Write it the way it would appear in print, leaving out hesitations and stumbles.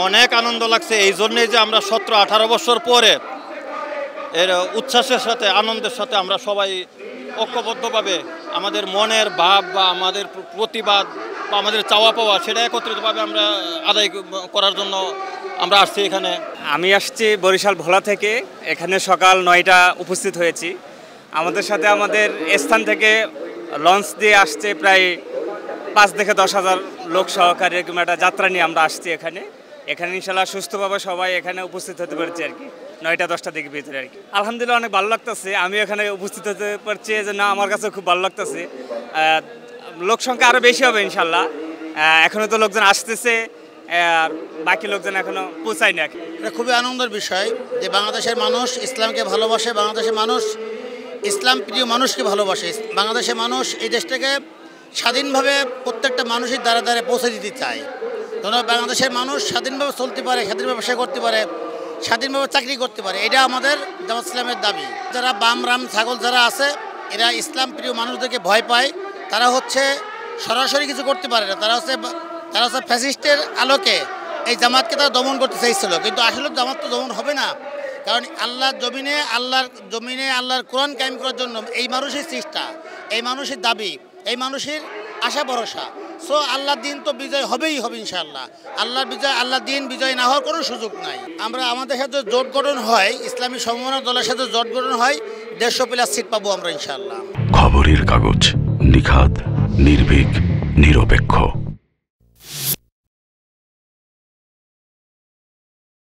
অনেক আনন্দ লাগছে এই জন্যেই যে আমরা 17-18 বছর পরে এর উচ্ছ্বাসের সাথে আনন্দের সাথে আমরা সবাই ঐক্যবদ্ধভাবে আমাদের মনের ভাব বা আমাদের প্রতিবাদ বা আমাদের চাওয়া পাওয়া সেটা একত্রিতভাবে আমরা আদায় করার জন্য আমরা আসছি এখানে। আমি আসছি বরিশাল ভোলা থেকে, এখানে সকাল 9টা উপস্থিত হয়েছি। আমাদের সাথে আমাদের স্থান থেকে লঞ্চ দিয়ে আসছে প্রায় 5 থেকে 10,000 লোক সহকারে এরকম একটা যাত্রা নিয়ে আমরা আসছি এখানে ইনশাল্লাহ সুস্থভাবে সবাই এখানে উপস্থিত হতে পারছি আর কি 9টা-10টা দিকে ভিতরে আর কি। আলহামদুলিল্লাহ অনেক ভালো লাগতেছে, আমি এখানে উপস্থিত হতে পারছি এই জন্য আমার কাছে খুব ভালো লাগতেছে। লোক সংখ্যা আরও বেশি হবে ইনশাল্লাহ, এখনও তো লোকজন আসতেছে আর বাকি লোকজন এখনও পৌঁছায় না। এটা খুবই আনন্দের বিষয় যে বাংলাদেশের মানুষ ইসলামকে ভালোবাসে, বাংলাদেশের মানুষ ইসলাম প্রিয় মানুষকে ভালোবাসে, বাংলাদেশের মানুষ এই দেশটাকে স্বাধীনভাবে প্রত্যেকটা মানুষের দ্বারা দ্বারে পৌঁছে দিতে চায়। ধরো বাংলাদেশের মানুষ স্বাধীনভাবে চলতে পারে, স্বাধীনভাবে ব্যবসা করতে পারে, স্বাধীনভাবে চাকরি করতে পারে, এটা আমাদের জামাত ইসলামের দাবি। যারা বাম রাম ছাগল যারা আছে এরা ইসলাম প্রিয় মানুষদেরকে ভয় পায়, তারা হচ্ছে সরাসরি কিছু করতে পারে না, তারা হচ্ছে ফ্যাসিস্টের আলোকে এই জামাতকে তারা দমন করতে চাইছিল, কিন্তু আসলে জামাত তো দমন হবে না, কারণ আল্লাহর জমিনে আল্লাহর কোরআন কায়েম করার জন্য এই মানুষের চেষ্টা, এই মানুষের দাবি, এই মানুষের আশা ভরসা। সো আল্লাহর দিন তো বিজয় হবেই হবে ইনশাআল্লাহ। আল্লাহর দিন বিজয় না হওয়ার কোনো সুযোগ নাই। আমাদের সাথে জোট গঠন হয়, ইসলামী সমমনা দলের সাথে জোট গঠন হয়, 150+ সিট পাবো আমরা ইনশাআল্লাহ। খবরের কাগজ, নিখাত, নির্ভীক, নিরপেক্ষ।